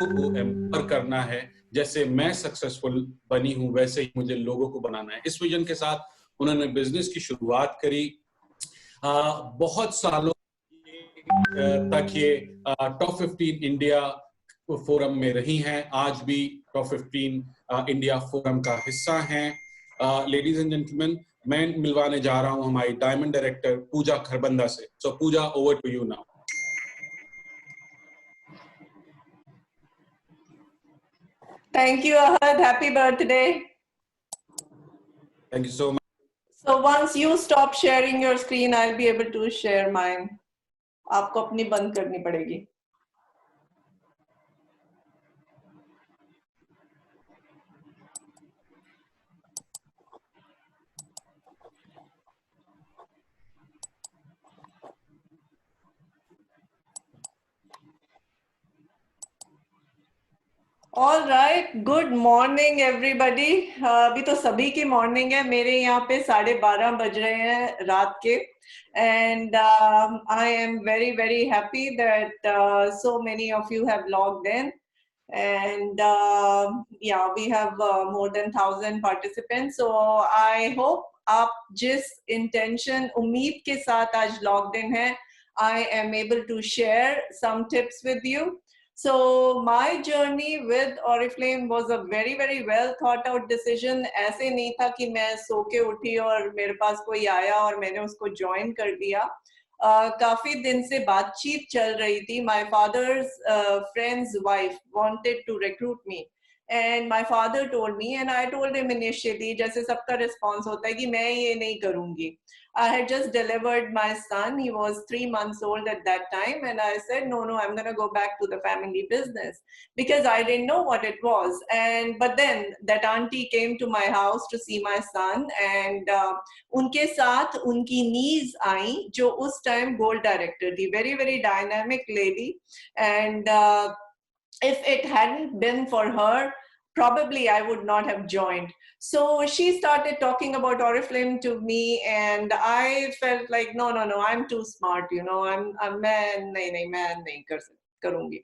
को एम्पावर करना है। जैसे मैं सक्सेसफुल बनी हूं वैसे ही मुझे लोगों को बनाना है। इस विजन के साथ उन्होंने बिजनेस की शुरुआत करी। बहुत सालों तक ये टॉप 15 इंडिया फोरम में रही हैं, आज भी टॉप 15 इंडिया फोरम का हिस्सा हैं। लेडीज एंड जेंटलमैन, मैं मिलवाने जा रहा हूं हमारी डायमंड डायरेक्टर पूजा खरबंदा से। So Pooja, over to you now. Thank you, Ahad. Happy birthday. Thank you so much. So once you stop sharing your screen, I'll be able to share mine. आपको अपनी बंद करनी पड़ेगी। All right, good morning everybody. अभी तो सभी की morning है, मेरे यहाँ पे 12:30 बज रहे हैं रात के, and I am very happy that so many of you have logged in, and yeah, we have more than 1,000 participants. So I hope आप जिस intention, उम्मीद के साथ आज logged in हैं, I am able to share some tips with you. So my journey with Oriflame was a very well thought out decision. ऐसे नहीं था कि मैं सो के उठी और मेरे पास कोई आया और मैंने उसको ज्वाइन कर दिया। काफी दिन से बातचीत चल रही थी। My father's friend's wife wanted to recruit me, and my father told me, and I told him initially, जैसे सबका response होता है कि मैं ये नहीं करूँगी। I had just delivered my son. He was 3 months old at that time. And I said, no, I'm going to go back to the family business because I didn't know what it was. But then that auntie came to my house to see my son, and उनके साथ उनकी niece आई जो उस time gold director थी, very dynamic lady. And if it hadn't been for her, probably I would not have joined. So she started talking about Oriflame to me, and I felt like, no, I'm too smart, you know, I'm man, नहीं करूँगी.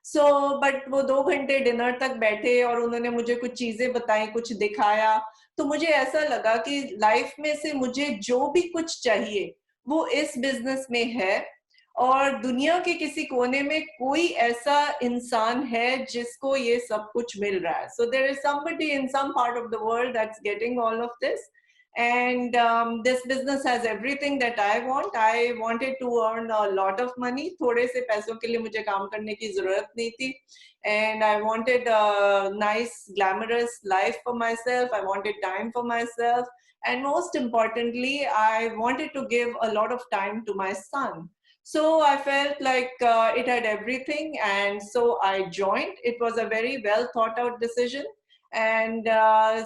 So, but वो 2 घंटे dinner तक बैठे और उन्होंने मुझे कुछ चीजें बताई, कुछ दिखाया, तो मुझे ऐसा लगा कि लाइफ में से मुझे जो भी कुछ चाहिए वो इस बिजनेस में है, और दुनिया के किसी कोने में कोई ऐसा इंसान है जिसको ये सब कुछ मिल रहा है. So there is somebody in some part of the world that's getting all of this, and this business has everything that I want. I wanted to earn a lot of money. थोड़े से पैसों के लिए मुझे काम करने की जरूरत नहीं थी, and I wanted a nice glamorous life for myself. I wanted time for myself, and most importantly, I wanted to give a lot of time to my son. So I felt like it had everything, and so I joined. It was a very well thought out decision, and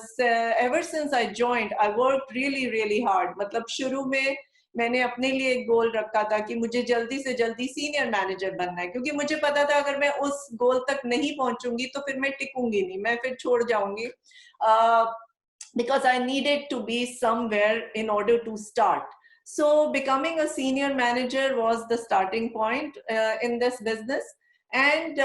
so ever since I joined, I worked really hard. मतलब शुरू में मैंने अपने लिए एक गोल रखा था कि मुझे जल्दी से जल्दी सीनियर मैनेजर बनना है, क्योंकि मुझे पता था अगर मैं उस गोल तक नहीं पहुंचूंगी तो फिर मैं टिकूंगी नहीं, मैं फिर छोड़ जाऊंगी, because I needed to be somewhere in order to start. So becoming a senior manager was the starting point in this business. And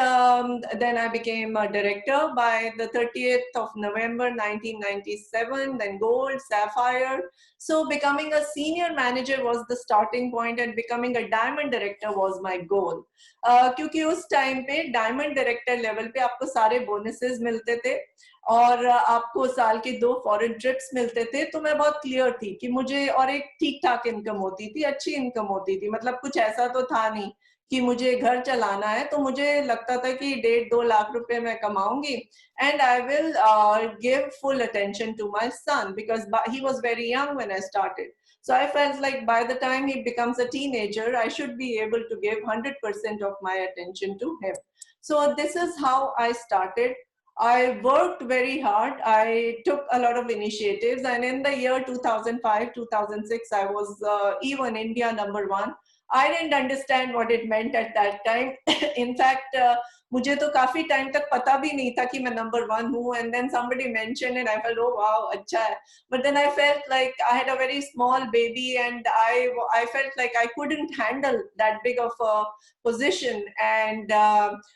then I became a director by the 30th of November 1997, then gold, sapphire. So becoming a senior manager was the starting point, and becoming a diamond director was my goal. क्योंकि उस time पे diamond director level पे आपको सारे bonuses मिलते थे और आपको साल के 2 फॉरेन ट्रिप्स मिलते थे, तो मैं बहुत क्लियर थी कि मुझे, और एक ठीक ठाक इनकम होती थी, अच्छी इनकम होती थी, मतलब कुछ ऐसा तो था नहीं कि मुझे घर चलाना है, तो मुझे लगता था कि 1.5-2 लाख रुपए मैं कमाऊंगी, and I will give full attention to my son because he was very young when I started. So I felt like by the time he becomes a teenager, I should be able to give 100% of my attention to him. So this is how I started. I worked very hard. I took a lot of initiatives, and in the year 2005-2006, I was even India #1. I didn't understand what it meant at that time. In fact, मुझे तो काफी time तक पता भी नहीं था कि मैं number 1 हूँ, and then somebody mentioned and I felt, oh wow, अच्छा है. But then I felt like I had a very small baby and I felt like I couldn't handle that big of a position, and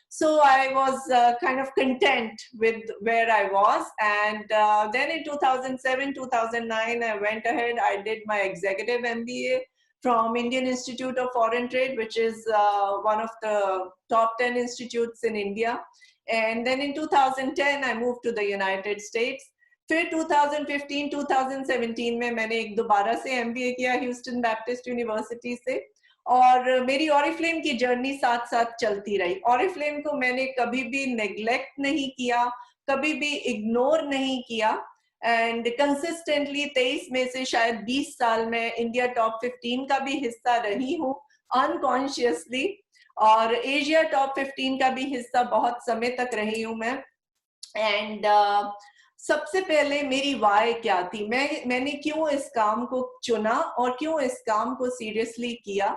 so I was kind of content with where I was. And then in 2007, 2009, I went ahead, I did my executive MBA from Indian Institute of Foreign Trade, which is one of the top 10 institutes in India. And then in 2010, I moved to the United States. फिर 2015, 2017 में मैंने एक दोबारा से MBA किया Houston Baptist university से, और मेरी ऑरिफ्लेम की जर्नी साथ साथ चलती रही. ऑरिफ्लेम को मैंने कभी भी नेग्लेक्ट नहीं किया, कभी भी इग्नोर नहीं किया, एंड कंसिस्टेंटली 23 में से शायद 20 साल में इंडिया टॉप 15 का भी हिस्सा रही हूँ अनकॉन्शियसली, और एशिया टॉप 15 का भी हिस्सा बहुत समय तक रही हूँ मैं. एंड सबसे पहले मेरी वाई क्या थी, मैंने क्यों इस काम को चुना और क्यों इस काम को सीरियसली किया.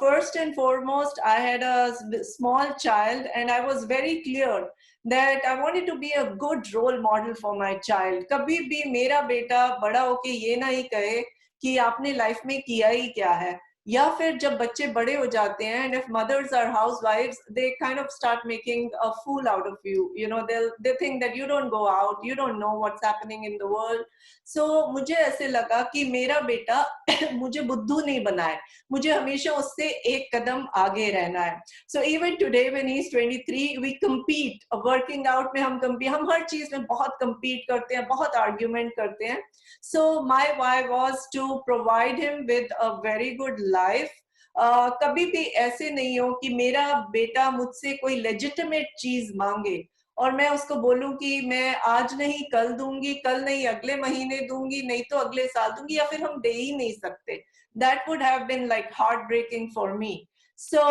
First and foremost, I had a small child and I was very clear that I wanted to be a good role model for my child. कभी भी मेरा बेटा बड़ा होके ये ना ही कहे कि आपने लाइफ में किया ही क्या है, या फिर जब बच्चे बड़े हो जाते हैं, and if mothers are housewives, they kind of start making a fool out of you. You know, they think that you don't go out, you don't know what's happening in the world. So मुझे ऐसे लगा कि मेरा बेटा मुझे बुद्धू नहीं बनाए, मुझे हमेशा उससे एक कदम आगे रहना है. So even today when he's 23, we compete. Working out में हम हर चीज में बहुत compete करते हैं, बहुत argument करते हैं. So my why was to provide him with a very good life. कभी भी ऐसे नहीं हो कि मेरा बेटा मुझसे कोई लेजिटिमेट चीज मांगे और मैं उसको बोलूं कि मैं आज नहीं कल दूंगी, कल नहीं अगले महीने दूंगी, नहीं तो अगले साल दूंगी, या फिर हम दे ही नहीं सकते. That would have been like heartbreaking for me. So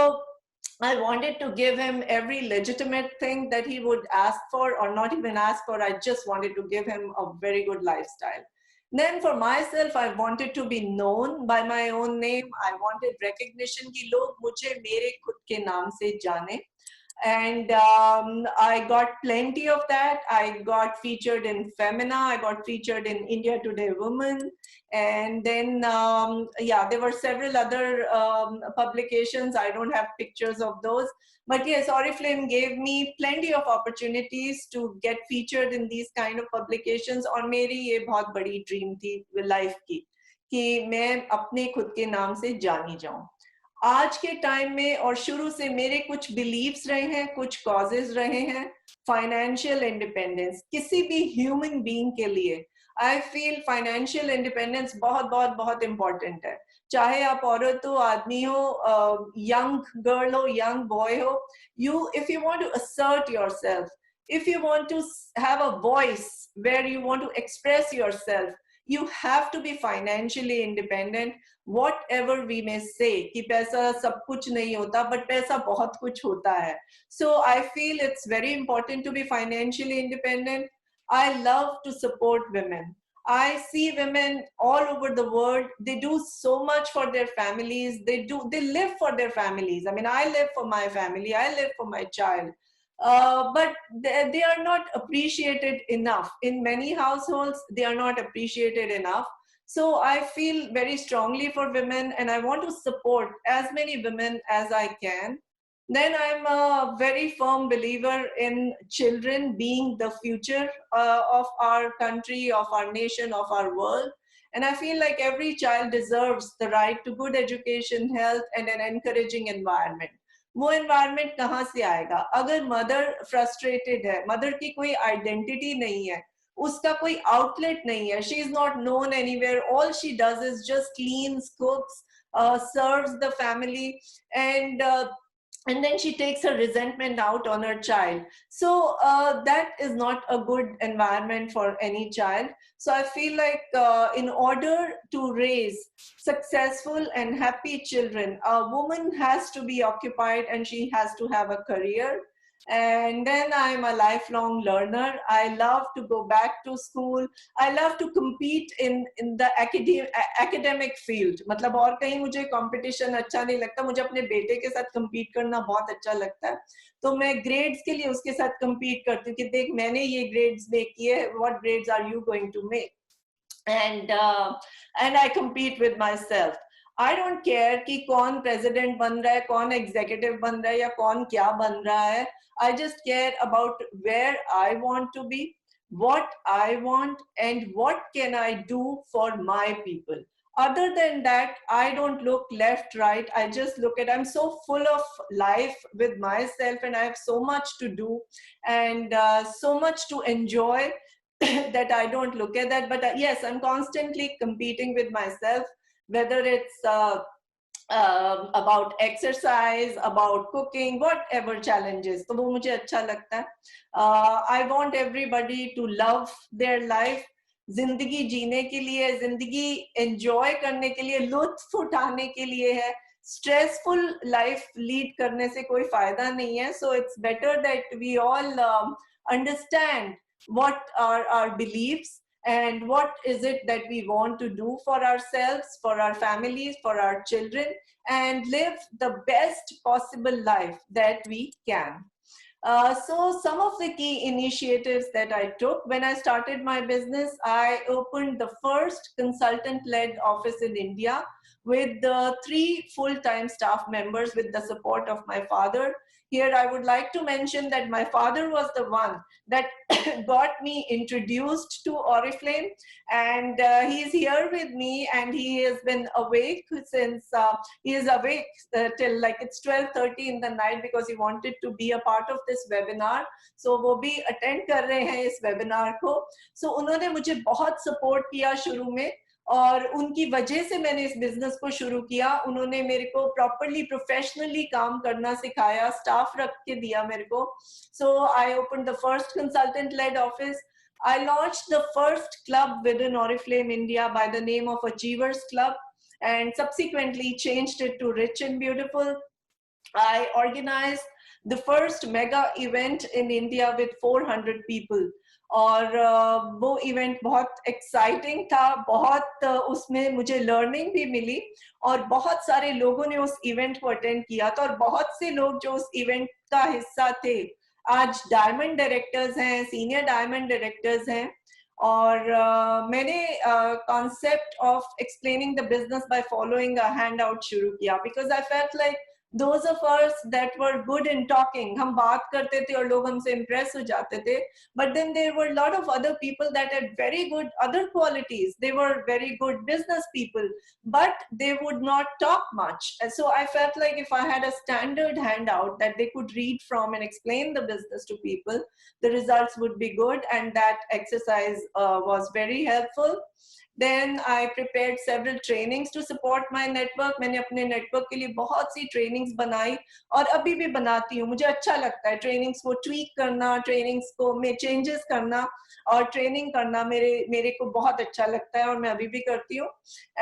I wanted to give him every legitimate thing that he would ask for, or not even ask for. I just wanted to give him a very good lifestyle. Then for myself, I wanted to be known by my own name. I wanted recognition कि लोग मुझे मेरे खुद के नाम से जाने. And I got plenty of that. I got featured in Femina, I got featured in India Today Women, and then yeah, there were several other publications. I don't have pictures of those, but yes, Oriflame gave me plenty of opportunities to get featured in these kind of publications. और मेरी ये बहुत बड़ी dream थी life की कि मैं अपने खुद के नाम से जानी जाऊं. आज के टाइम में और शुरू से मेरे कुछ बिलीव्स रहे हैं, कुछ कॉजेज रहे हैं. फाइनेंशियल इंडिपेंडेंस किसी भी ह्यूमन बीइंग के लिए, आई फील फाइनेंशियल इंडिपेंडेंस बहुत बहुत बहुत इंपॉर्टेंट है. चाहे आप औरत हो, आदमी हो, यंग गर्ल हो, यंग बॉय हो, if you want to assert yourself, if you want to have a voice where you want to express yourself, you have to be financially independent. Whatever we may say कि पैसा सब कुछ नहीं होता, but पैसा बहुत कुछ होता है. So I feel it's very important to be financially independent. I love to support women. I see women all over the world. They do so much for their families. They live for their families. I mean, I live for my family. I live for my child. But they are not appreciated enough. In many households, they are not appreciated enough. So I feel very strongly for women, and I want to support as many women as I can. Then I'm a very firm believer in children being the future of our country, of our nation, of our world. And I feel like every child deserves the right to good education, health, and an encouraging environment. वो environment कहाँ से आएगा अगर mother frustrated है, mother की कोई identity नहीं है, उसका कोई आउटलेट नहीं है, she is not known anywhere, all she does is just cleans, cooks, serves the family, and then she takes her resentment out on her child. So that is not a good environment for any child. So I feel like in order to raise successful and happy children, a woman has to be occupied and she has to have a career. And then I'm a lifelong learner. I love to go back to school. I love to compete in the academic field. मतलब और कहीं मुझे competition अच्छा नहीं लगता. मुझे अपने बेटे के साथ compete करना बहुत अच्छा लगता है. तो मैं grades के लिए उसके साथ compete करती हूँ कि देख मैंने ये grades make किए. What grades are you going to make? And I compete with myself. I don't care कि कौन president बन रहा है, कौन executive बन रहा है या कौन क्या बन रहा है. I just care about where I want to be, what I want, and what can I do for my people. Other than that, I don't look left, right. I just look at, I'm so full of life with myself and I have so much to do and so much to enjoy that I don't look at that. But yes, I'm constantly competing with myself, whether it's about exercise, about cooking, whatever challenges. तो वो मुझे अच्छा लगता है. I want everybody to love their life. जिंदगी जीने के लिए, जिंदगी enjoy करने के लिए, लुत्फ उठाने के लिए है. Stressful life lead करने से कोई फायदा नहीं है. So it's better that we all understand what are our beliefs and what is it that we want to do for ourselves, for our families, for our children, and live the best possible life that we can. So some of the key initiatives that I took when I started my business, I opened the first consultant-led office in India with 3 full-time staff members with the support of my father. Here I would like to mention that my father was the one that got me introduced to Oriflame, and he's here with me and he has been awake since he is awake till like it's 12:30 in the night because he wanted to be a part of this webinar. So वो भी attend कर रहे हैं इस webinar को. So उन्होंने मुझे बहुत support किया शुरू में और उनकी वजह से मैंने इस बिजनेस को शुरू किया. उन्होंने मेरे को प्रॉपरली प्रोफेशनली काम करना सिखाया, स्टाफ रख के दिया मेरे को. So I open the first consultant led office. I launched the first club within Oriflame India by the name of Achievers Club and subsequently changed it to Rich and Beautiful. I organized the first mega event in India with 400 people. और वो event बहुत exciting था, बहुत उसमें मुझे learning भी मिली और बहुत सारे लोगों ने उस इवेंट को अटेंड किया था और बहुत से लोग जो उस इवेंट का हिस्सा थे आज डायमंड डायरेक्टर्स हैं, सीनियर डायमंड डायरेक्टर्स हैं. और मैंने concept of explaining the business by following a hand out शुरू किया because I felt like those of us that were good in talking, हम बात करते थे और लोग हमसे impress हो जाते थे, but then there were a lot of other people that had very good other qualities. They were very good business people, but they would not talk much. And so I felt like if I had a standard handout that they could read from and explain the business to people, the results would be good, and that exercise was very helpful. Then I prepared several trainings to support my network. मैंने अपने network के लिए बहुत सी trainings बनाई और अभी भी बनाती हूँ. मुझे अच्छा लगता है trainings को tweak करना, trainings को में changes करना और training करना मेरे को बहुत अच्छा लगता है और मैं अभी भी करती हूँ.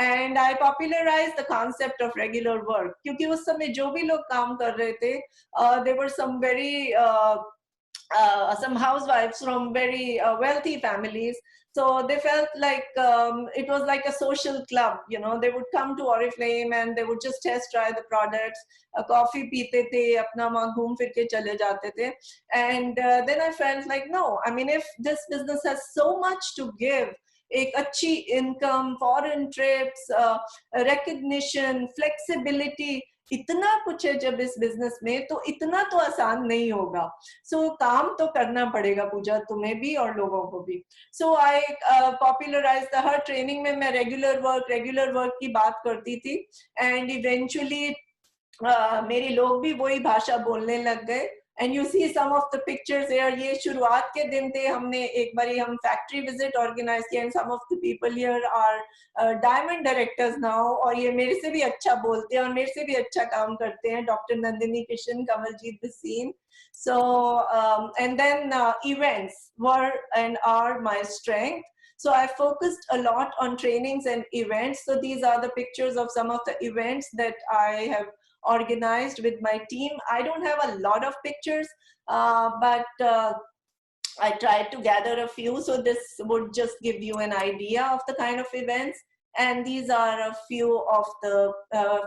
And I popularized the concept of regular work क्योंकि उस समय जो भी लोग काम कर रहे थे, there were some very some housewives from very wealthy families. So they felt like it was like a social club, you know. They would come to Oriflame and they would just test try the products, coffee पीते थे, अपना वहाँ घूम फिर के चले जाते थे. And then I felt like, no, I mean, if this business has so much to give, एक अच्छी income, foreign trips, recognition, flexibility, इतना कुछ है जब इस बिजनेस में, तो इतना तो आसान नहीं होगा. सो काम तो करना पड़ेगा पूजा, तुम्हें भी और लोगों को भी. सो आई पॉपुलराइज हर ट्रेनिंग में मैं रेगुलर वर्क की बात करती थी एंड इवेंचुअली मेरे लोग भी वही भाषा बोलने लग गए. And you see some of the pictures here. ये शुरुआत के दिन थे, हमने एक बारी हम factory visit organize किया and some of the people here are diamond directors now और ये मेरे से भी अच्छा बोलते हैं और मेरे से भी अच्छा काम करते हैं. Dr. Nandini Kishan, Kamaljeet Bhasin. So and then events were and are my strength. So I focused a lot on trainings and events. So these are the pictures of some of the events that I have organized with my team. I don't have a lot of pictures, but I tried to gather a few, so this would just give you an idea of the kind of events. And these are a few of the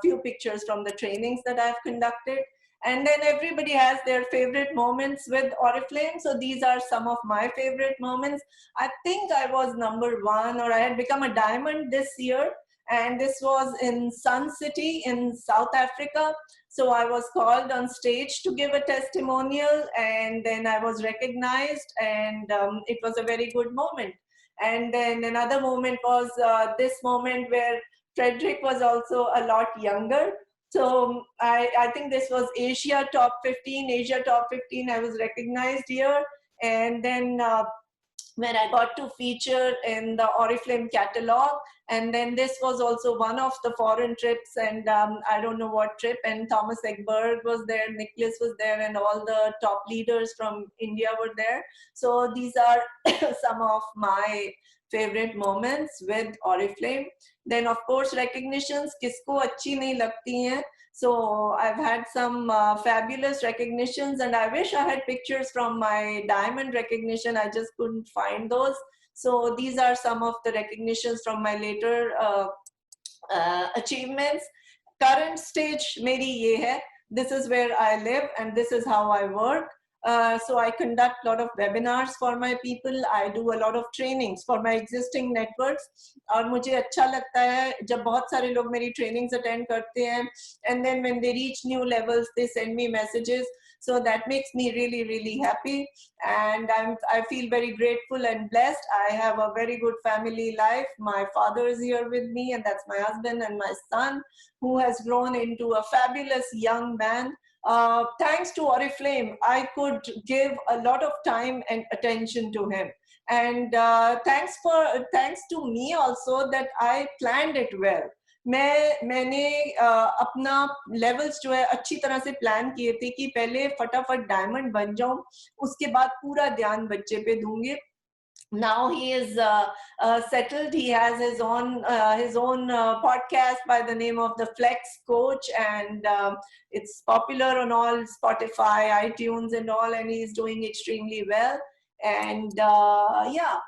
few pictures from the trainings that I've conducted. And then everybody has their favorite moments with Oriflame. So these are some of my favorite moments. I think I was #1, or I had become a diamond this year. And this was in Sun City in South Africa. So I was called on stage to give a testimonial, and then I was recognized, and it was a very good moment. And then another moment was this moment where Frederick was also a lot younger. So I think this was Asia Top 15, I was recognized here. And then when I got to feature in the Oriflame catalog. And then this was also one of the foreign trips, and I don't know what trip, and Thomas Ekberg was there, Nicholas was there, and all the top leaders from India were there. So these are some of my favorite moments with Oriflame. Then of course recognitions, kisko achhi nahi lagti hain. So I've had some fabulous recognitions, and I wish I had pictures from my diamond recognition. I just couldn't find those. So these are some of the recognitions from my later achievements. Current stage meri ye hai. This is where I live, and this is how I work. So I conduct a lot of webinars for my people. I do a lot of trainings for my existing networks. और मुझे अच्छा लगता है जब बहुत सारे लोग मेरी trainings attend करते हैं, and then when they reach new levels, they send me messages. So that makes me really, really happy, and I feel very grateful and blessed. I have a very good family life. My father is here with me, and that's my husband, and my son, who has grown into a fabulous young man. Thanks to Oriflame, I could give a lot of time and attention to him. And thanks to me also that I planned it well. मैंने अपना levels जो है अच्छी तरह से plan किए थे कि पहले फटाफट डायमंड बन जाऊं, उसके बाद पूरा ध्यान बच्चे पे दूंगी. Now he is settled. He has his own podcast by the name of the Flex Coach, and it's popular on all Spotify, iTunes, and all. And he's doing extremely well. And yeah.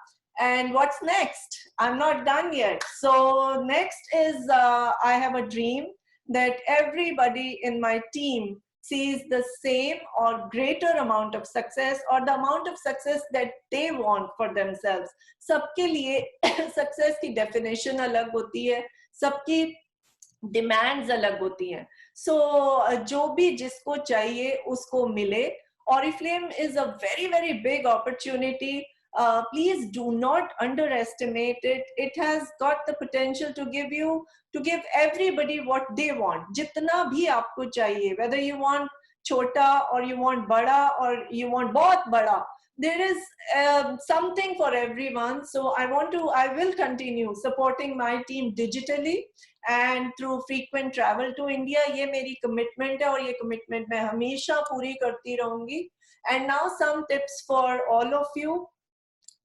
And what's next? I'm not done yet. So next is I have a dream that everybody in my team sees the same or greater amount of success, or the amount of success that they want for themselves. सबके लिए success की definition अलग होती है, सबकी demands अलग होती हैं. So जो भी जिसको चाहिए उसको मिले. Oriflame is a very, very big opportunity. Please do not underestimate it. It has got the potential to give everybody what they want. जितना भी आपको चाहिए, whether you want छोटा or you want बड़ा or you want बहुत बड़ा, there is something for everyone. So I will continue supporting my team digitally and through frequent travel to India. ये मेरी commitment है, और ये commitment मैं हमेशा पूरी करती रहूंगी. And now some tips for all of you.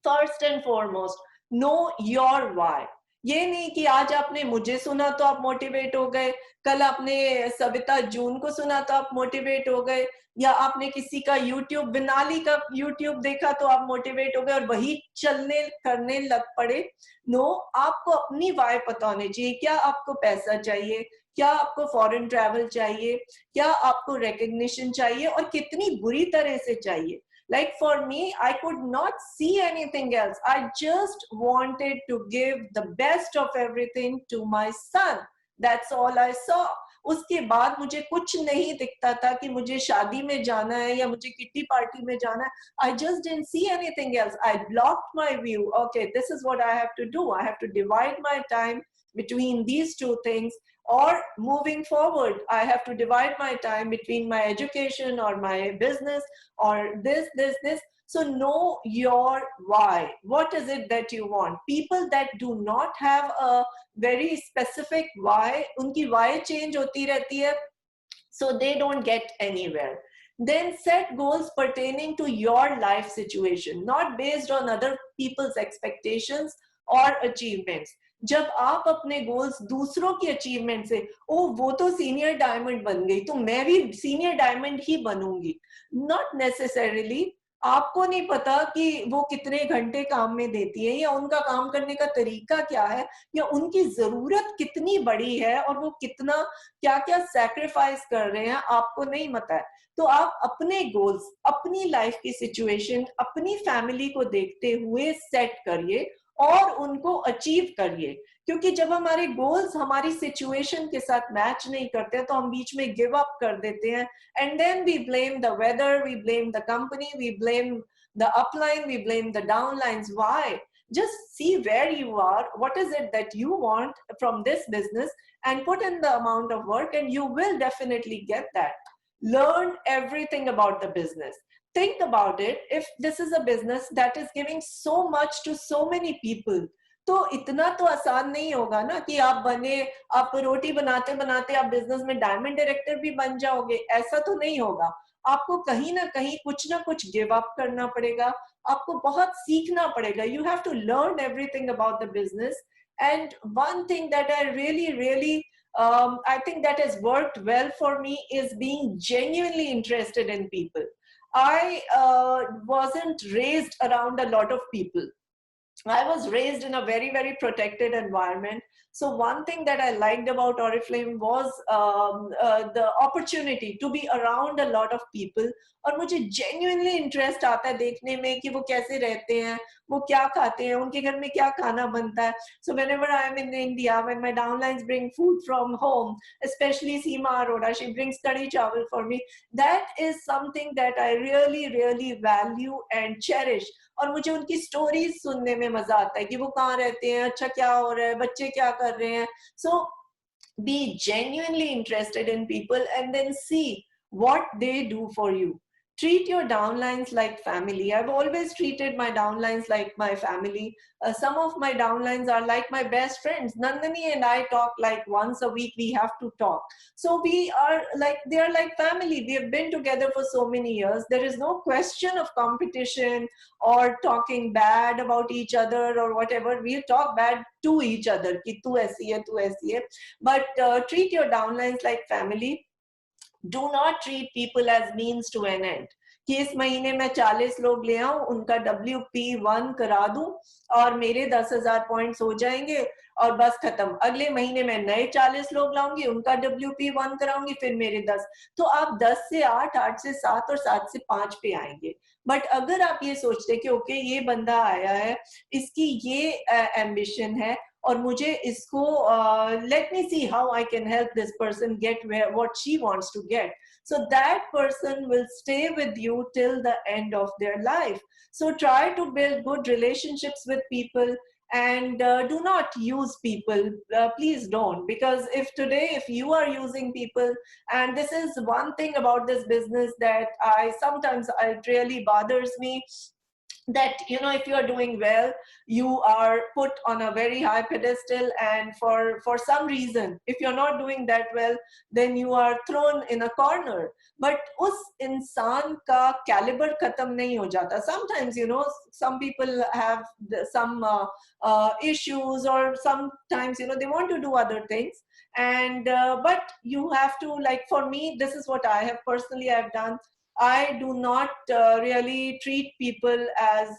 First and foremost, know your why. ये नहीं कि आज आपने मुझे सुना तो आप मोटिवेट हो गए, कल आपने सविता जून को सुना तो आप मोटिवेट हो गए, या आपने किसी का YouTube, बिनाली का YouTube देखा तो आप मोटिवेट हो गए और वही चलने करने लग पड़े. नो, आपको अपनी वाई पता होनी चाहिए. क्या आपको पैसा चाहिए, क्या आपको फॉरेन ट्रैवल चाहिए, क्या आपको रिकग्निशन चाहिए, और कितनी बुरी तरह से चाहिए. Like for me, I could not see anything else. I just wanted to give the best of everything to my son. That's all I saw. उसके बाद मुझे कुछ नहीं दिखता था कि मुझे शादी में जाना है या मुझे किट्टी पार्टी में जाना है. I just didn't see anything else. I blocked my view. Okay, this is what I have to do. I have to divide my time between these two things. Or moving forward, I have to divide my time between my education or my business or this. So know your why. What is it that you want? People that do not have a very specific why, unki why change hoti rehti hai, so they don't get anywhere. Then set goals pertaining to your life situation, not based on other people's expectations or achievements. जब आप अपने goals दूसरों की achievement से, ओ वो तो senior diamond बन गई तो मैं भी सीनियर डायमंड ही बनूंगी, नॉट नेसेसरीली। आपको नहीं पता कि वो कितने घंटे काम में देती है, या उनका काम करने का तरीका क्या है, या उनकी जरूरत कितनी बड़ी है और वो कितना क्या क्या सैक्रिफाइस कर रहे हैं, आपको नहीं पता है। तो आप अपने गोल्स, अपनी लाइफ की सिचुएशन, अपनी फैमिली को देखते हुए सेट करिए और उनको अचीव करिए। क्योंकि जब हमारे गोल्स हमारी सिचुएशन के साथ मैच नहीं करते तो हम बीच में गिव अप कर देते हैं, and then we blame the weather, we blame the company, we blame the upline, we blame the downlines. Why? Just see where you are, what is it that you want from this business, and put in the amount of work and you will definitely get that. Learn everything about the business. Think about it. If this is a business that is giving so much to so many people, तो इतना तो आसान नहीं होगा ना कि आप रोटी बनाते बनाते आप बिजनेस में डायमंड डायरेक्टर भी बन जाओगे, ऐसा तो नहीं होगा। आपको कहीं ना कहीं कुछ ना कुछ गिव अप करना पड़ेगा, आपको बहुत सीखना पड़ेगा। You have to learn everything about the business. And one thing that I really I think that has worked well for me is being genuinely interested in people. I wasn't raised around a lot of people. I was raised in a very, very protected environment. So one thing that I liked about Oriflame was the opportunity to be around a lot of people. और मुझे genuinely interest आता है देखने में कि वो कैसे रहते हैं, वो क्या खाते हैं, उनके घर में क्या खाना बनता है. So whenever I am in India, when my downlines bring food from home, especially Seema Arora, she brings kadhi chawal for me. That is something that I really, really value and cherish. और मुझे उनकी stories सुनने में मजा आता है कि वो कहाँ रहते हैं, अच्छा क्या हो रहा है, बच्चे क्या कर रहे हैं. So be genuinely interested in people and then see what they do for you. Treat your downlines like family. I've always treated my downlines like my family. Some of my downlines are like my best friends. Nandini and I talk like once a week. We have to talk. So we are like, they are like family. We have been together for so many years. There is no question of competition or talking bad about each other or whatever. We talk bad to each other. Ki tu aisi hai, tu aisi hai. But treat your downlines like family. Do not treat people as means to an end. कि इस महीने में 40 लोग ले आऊं, उनका WP1 करा दूं और मेरे 10,000 पॉइंट्स हो जाएंगे और बस खत्म. अगले महीने में नए 40 लोग लाऊंगी, उनका WP1 कराऊंगी, फिर मेरे 10. तो आप 10 से 8, 8 से 7 और 7 से 5 पे आएंगे. बट अगर आप ये सोचते कि ओके ये बंदा आया है, इसकी ये एम्बिशन है और मुझे इसको let me see how I can help this person get what she wants to get. So that person will stay with you till the end of their life. So try to build good relationships with people and do not use people. Please don't, because if you are using people, and this is one thing about this business that it really bothers me, that if you are doing well, you are put on a very high pedestal, and for some reason if you're not doing that well, then you are thrown in a corner. But us insan ka caliber khatam nahi ho jata. Sometimes some people have some issues, or sometimes they want to do other things, and but you have to, like, for me, this is what I have personally I've done. I do not really treat people as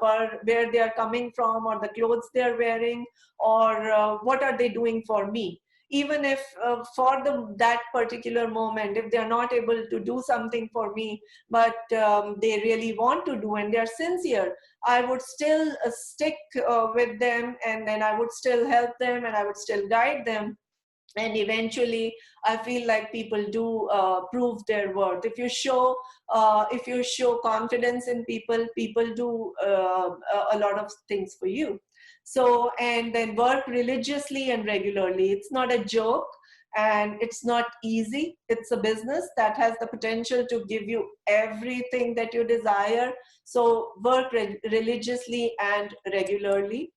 per where they are coming from, or the clothes they are wearing, or what are they doing for me. Even if for that particular moment, if they are not able to do something for me, but they really want to do and they are sincere, I would still stick with them, and then I would still help them, and I would still guide them. And eventually I feel like people do prove their worth. If you show confidence in people, people do a lot of things for you. So, and then work religiously and regularly. It's not a joke, and it's not easy. It's a business that has the potential to give you everything that you desire. So work religiously and regularly,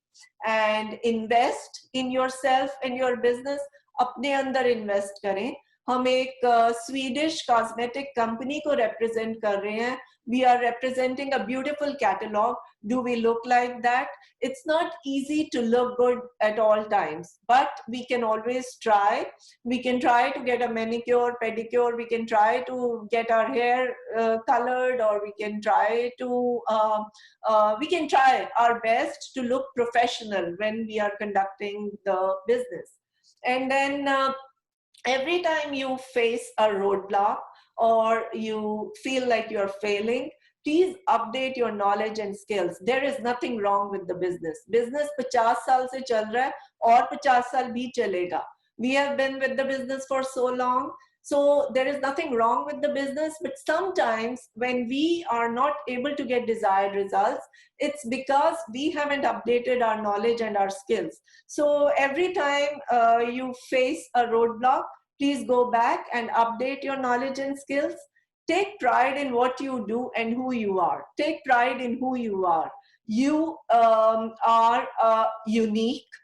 and invest in yourself and your business. अपने अंदर invest करें. हम एक Swedish cosmetic company को represent कर रहे हैं. We are representing a beautiful catalog. Do we look like that? It's not easy to look good at all times, but we can always try. We can try to get a manicure, pedicure. We can try to get our hair colored, or we can try our best to look professional when we are conducting the business. And then every time you face a roadblock or you feel like you're failing, please update your knowledge and skills. There is nothing wrong with the business. Business 50 साल से चल रहा है और 50 साल भी चलेगा. We have been with the business for so long. So there is nothing wrong with the business, but sometimes when we are not able to get desired results, it's because we haven't updated our knowledge and our skills. So every time you face a roadblock, please go back and update your knowledge and skills. Take pride in what you do and who you are. Take pride in who you are. You are unique.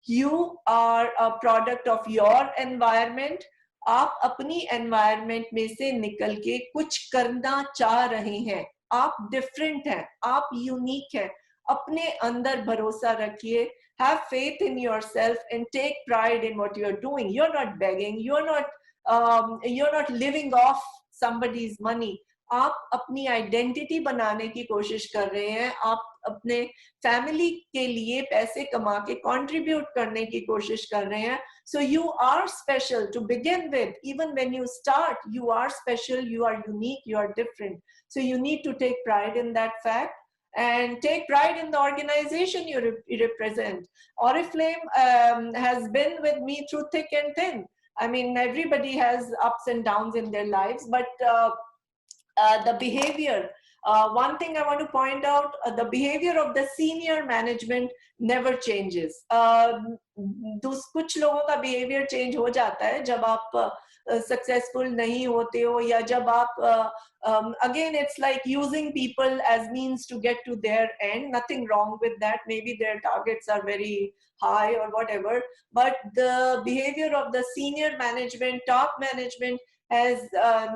You are a product of your environment. आप अपनी environment में से निकल के कुछ करना चाह रहे हैं. आप different हैं, आप unique हैं. अपने अंदर भरोसा रखिए. Have faith in yourself and take pride in what you're doing. You're not begging. You're not living off somebody's money. आप अपनी आइडेंटिटी बनाने की कोशिश कर रहे हैं. आप अपने फैमिली के लिए पैसे कमा के कंट्रीब्यूट करने की कोशिश कर रहे हैं. So you are special to begin with. Even when you start, you are special, you are unique, you are different. So you need to take pride in that fact and take pride in the organization you represent. Oriflame has been with me through thick and thin. I mean, everybody has ups and downs in their lives, but the behavior, one thing I want to point out, the behavior of the senior management never changes. कुछ लोगों का behavior change हो जाता है जब आप successful नहीं होते हो, या जब आप again it's like using people as means to get to their end. Nothing wrong with that. Maybe their targets are very high or whatever, but the behavior of the senior management, top management has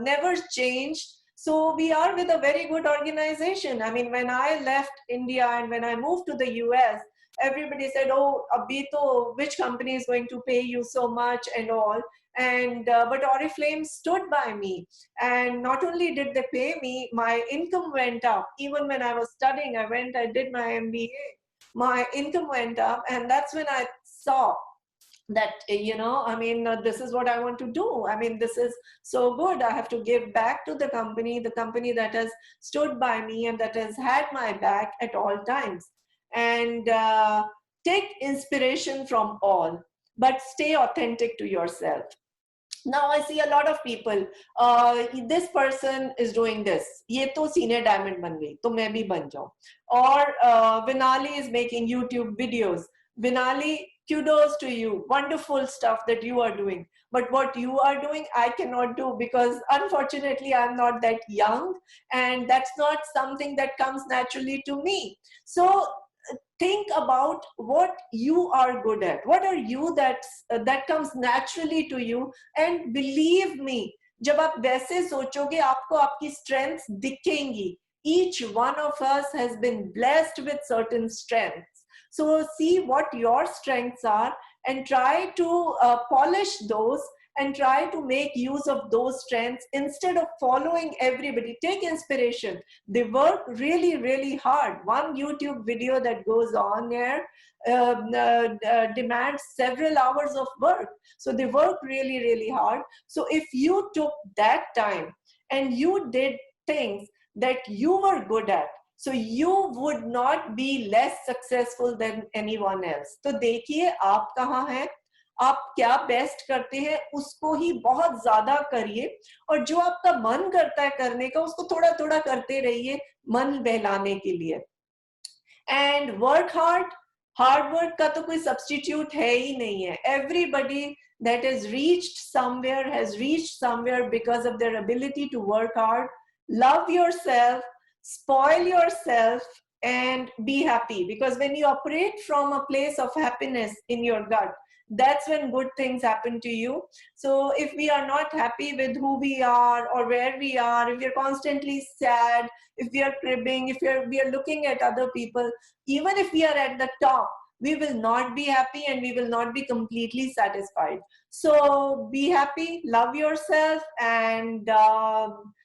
never changed. So we are with a very good organization. I mean, when I left India and when I moved to the US, everybody said, oh, abhi to which company is going to pay you so much and all. And but Oriflame stood by me, and not only did they pay me, my income went up. Even when I was studying, I did my MBA. My income went up, and that's when I saw that, I mean, this is what I want to do. I mean, this is so good. I have to give back to the company that has stood by me and that has had my back at all times. And take inspiration from all, but stay authentic to yourself. Now I see a lot of people, this person is doing this. ये तो senior diamond बन गई, तो मैं भी बन जाऊँ. Or Vinali is making YouTube videos. Vinali, kudos to you. Wonderful stuff that you are doing. But what you are doing, I cannot do, because unfortunately I'm not that young, and that's not something that comes naturally to me. So think about what you are good at. What are you that comes naturally to you? And believe me, जब आप वैसे सोचोगे, आपको आपकी strengths दिखेंगी. Each one of us has been blessed with certain strengths. So see what your strengths are and try to polish those and try to make use of those strengths instead of following everybody. Take inspiration. They work really, really hard. One YouTube video that goes on there demands several hours of work. So they work really, really hard. So if you took that time and you did things that you were good at, so you would not be less successful than anyone else. तो देखिए आप कहाँ हैं, आप क्या best करते हैं, उसको ही बहुत ज्यादा करिए, और जो आपका मन करता है करने का, उसको थोड़ा थोड़ा करते रहिए मन बहलाने के लिए. And work hard. Hard work का तो कोई substitute है ही नहीं है. Everybody that has reached somewhere because of their ability to work hard. Love yourself, spoil yourself, and be happy, because when you operate from a place of happiness in your gut, that's when good things happen to you. So if we are not happy with who we are or where we are, if we're constantly sad, if we are cribbing, if we are looking at other people, even if we are at the top, we will not be happy and we will not be completely satisfied. So be happy, love yourself, and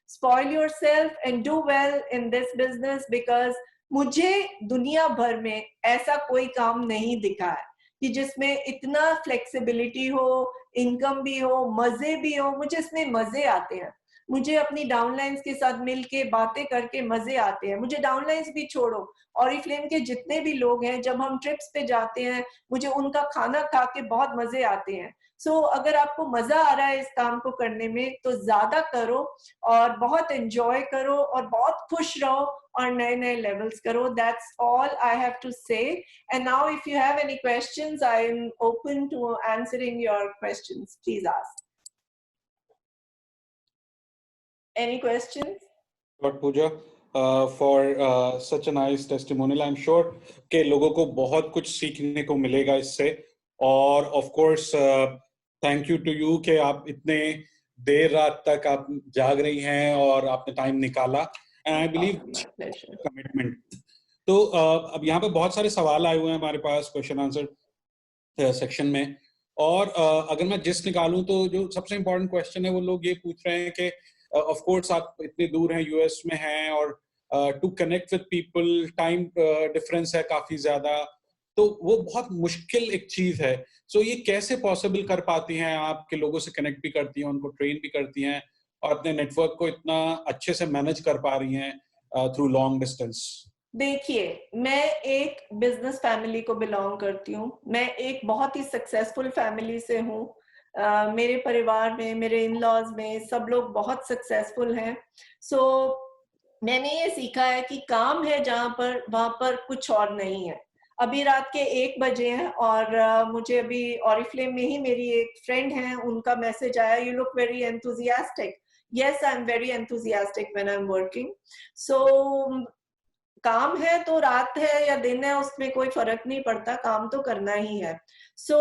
spoil yourself and do well in this business, because मुझे दुनिया भर में ऐसा कोई काम नहीं दिखा है कि जिसमें इतना फ्लेक्सिबिलिटी हो, इनकम भी हो, मजे भी हो. मुझे इसमें मजे आते हैं. मुझे अपनी डाउनलाइंस के साथ मिलके बातें करके मजे आते हैं. मुझे डाउनलाइंस भी छोड़ो, ऑरिफ्लेम के जितने भी लोग हैं, जब हम ट्रिप्स पे जाते हैं, मुझे उनका खाना खा के बहुत मजे आते हैं. सो अगर आपको मजा आ रहा है इस काम को करने में, तो ज्यादा करो और बहुत एंजॉय करो और बहुत खुश रहो और नए नए लेवल्स करो. That's all I have to say. And now if you have any questions, I am open to answering your questions. Please ask. Any questions? Lord Pooja, for such a nice testimonial. I'm sure कि लोगों को बहुत कुछ सीखने को मिलेगा इससे. और of course, thank you to you कि आप इतने देर रात तक आप जाग रही हैं और आपने टाइम निकाला. And I believe commitment. तो अब यहाँ पे बहुत सारे सवाल आए हुए हैं हमारे पास क्वेश्चन आंसर सेक्शन में. और अगर मैं जिस निकालूं तो जो सबसे इम्पोर्टेंट क्वेश्चन है, वो लोग ये पूछ रहे हैं कि ऑफ कोर्स आप इतनी दूर हैं, यूएस में हैं, और to connect with people time difference है काफी ज्यादा, तो वो बहुत मुश्किल एक चीज है. सो ये कैसे पॉसिबल कर पाती हैं आप कि लोगों से कनेक्ट भी करती हैं, उनको ट्रेन भी करती हैं और अपने नेटवर्क को इतना अच्छे से मैनेज कर पा रही हैं थ्रू लॉन्ग डिस्टेंस? देखिए, मैं एक बिजनेस फैमिली को बिलोंग करती हूँ. मैं एक बहुत ही सक्सेसफुल फैमिली से हूँ. मेरे परिवार में, मेरे इन लॉज में सब लोग बहुत सक्सेसफुल हैं. सो मैंने ये सीखा है कि काम है जहाँ पर, वहां पर कुछ और नहीं है. अभी रात के 1 बजे हैं और मुझे अभी ऑरिफ्लेम में ही मेरी एक फ्रेंड है, उनका मैसेज आया, you look very enthusiastic. Yes, I am very enthusiastic when I am working. So काम है तो रात है या दिन है, उसमें कोई फर्क नहीं पड़ता, काम तो करना ही है. So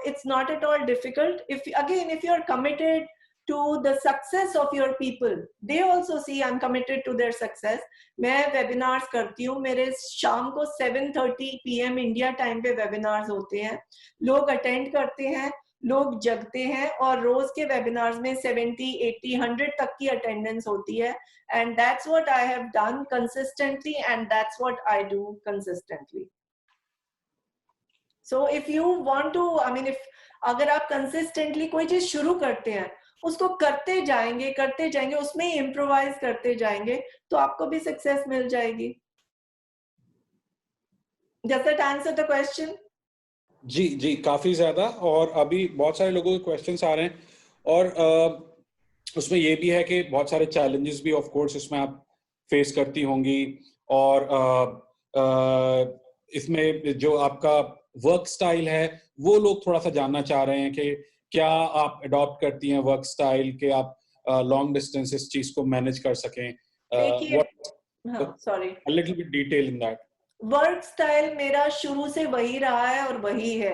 it's not at all difficult. If you are committed to the success of your people, they also see I'm committed to their success. मैं webinars करती हूँ. मेरे शाम को 7:30 PM इंडिया टाइम पे webinars होते हैं. लोग अटेंड करते हैं, लोग जगते हैं, और रोज के वेबिनार्स में 70, 80, 100 तक की अटेंडेंस होती है. And that's what I have done consistently, and that's what I do consistently. So if you want to, if अगर आप consistently कोई चीज शुरू करते हैं, उसको करते जाएंगे, उसमें ही improvise करते जाएंगे, तो आपको भी success मिल जाएगी. Does that answer the question? जी काफी ज्यादा. और अभी बहुत सारे लोगों के क्वेश्चंस आ रहे हैं, और उसमें ये भी है कि बहुत सारे चैलेंजेस भी ऑफ कोर्स इसमें आप फेस करती होंगी. और इसमें जो आपका वर्क स्टाइल है, वो लोग थोड़ा सा जानना चाह रहे हैं कि क्या आप अडॉप्ट करती हैं वर्क स्टाइल के आप लॉन्ग डिस्टेंस इस चीज को मैनेज कर सकें. Sorry, a little bit detail in that. Work style मेरा शुरू से वही रहा है और वही है.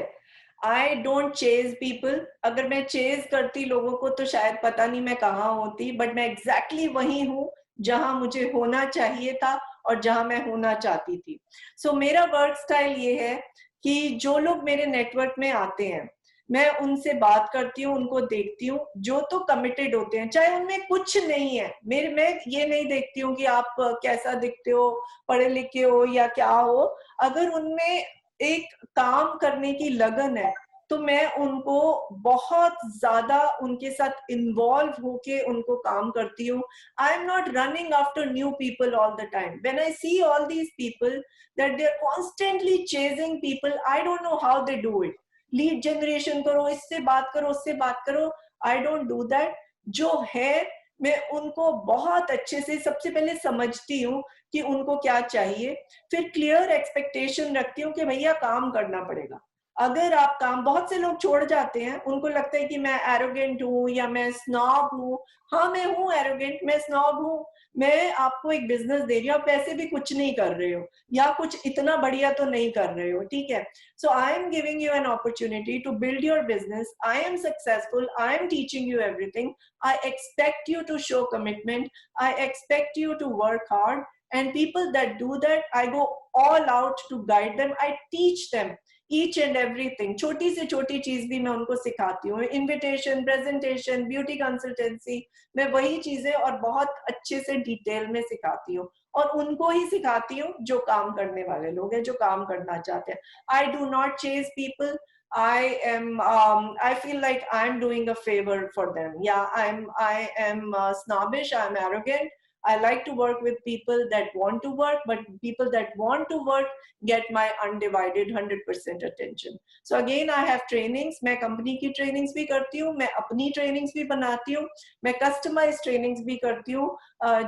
I don't chase people. अगर मैं चेज करती लोगों को तो शायद पता नहीं मैं कहाँ होती, बट मैं एग्जैक्टली वही हूँ जहां मुझे होना चाहिए था और जहां मैं होना चाहती थी. सो मेरा वर्क स्टाइल ये है कि जो लोग मेरे नेटवर्क में आते हैं, मैं उनसे बात करती हूँ, उनको देखती हूँ. जो तो कमिटेड होते हैं, चाहे उनमें कुछ नहीं है, मैं ये नहीं देखती हूँ कि आप कैसा दिखते हो, पढ़े लिखे हो या क्या हो. अगर उनमें एक काम करने की लगन है, तो मैं उनको बहुत ज्यादा उनके साथ इन्वॉल्व होके उनको काम करती हूँ. I am not running after new people all the time. When I see all these people that they are constantly chasing people, I don't know how they do it. Lead generation करो, इससे बात करो, उससे बात करो. I don't do that. जो है, मैं उनको बहुत अच्छे से सबसे पहले समझती हूँ कि उनको क्या चाहिए, फिर क्लियर एक्सपेक्टेशन रखती हूँ कि भैया काम करना पड़ेगा. अगर आप काम, बहुत से लोग छोड़ जाते हैं, उनको लगता है कि मैं एरोगेंट हूँ या मैं स्नॉब हूँ। हाँ, मैं हूँ एरोगेंट, मैं स्नॉब हूँ, मैं आपको एक बिजनेस दे रही हूँ, आप वैसे भी कुछ नहीं कर रहे हो या कुछ इतना बढ़िया तो नहीं कर रहे हो, ठीक है। So I am giving you an opportunity to build your business. I am successful, I am teaching you everything. I expect you to show commitment. I expect you to work hard. And people that do that, I go all out to guide them. I teach them each and everything. छोटी से छोटी चीज भी मैं उनको सिखाती हूँ. Invitation, presentation, beauty consultancy, मैं वही चीजें और बहुत अच्छे से डिटेल में सिखाती हूँ. और उनको ही सिखाती हूँ जो काम करने वाले लोग हैं, जो काम करना चाहते हैं. I do not chase people. I feel like I'm doing a favor for them. Yeah, I am snobbish, I'm arrogant. I like to work with people that want to work, but people that want to work get my undivided 100% attention. So again, I have trainings. मैं company की trainings भी करती हूँ, मैं अपनी trainings भी बनाती हूँ, मैं customized trainings भी करती हूँ,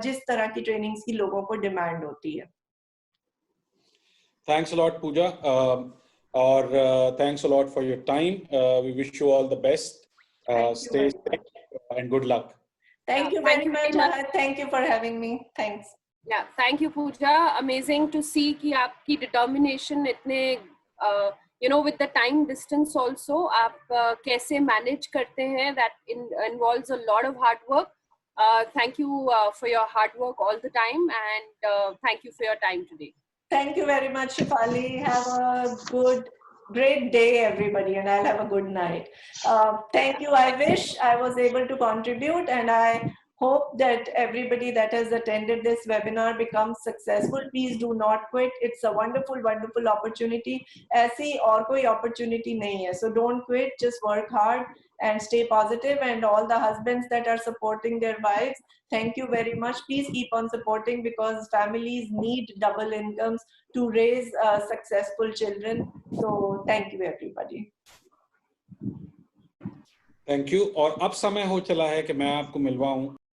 जिस तरह की trainings की लोगों को demand होती है. Thanks a lot, Pooja. Or thanks a lot for your time. We wish you all the best. Stay safe and good luck. Thank you very much. Thank you for having me. Thanks. Yeah, thank you, Pooja. Amazing to see कि आपकी determination इतने with the time distance also आप कैसे manage करते हैं. That involves a lot of hard work. Thank you for your hard work all the time, and thank you for your time today. Thank you very much, Shefali. Have a great day, everybody, and I'll have a good night. Thank you. I wish I was able to contribute, and I hope that everybody that has attended this webinar becomes successful. Please do not quit. It's a wonderful, wonderful opportunity. ऐसी और कोई opportunity नहीं है. So don't quit. Just work hard and stay positive. And all the husbands that are supporting their wives, thank you very much. Please keep on supporting, because families need double incomes to raise successful children. So thank you, everybody. Thank you. और अब समय हो चला है कि मैं आपको मिलवाऊं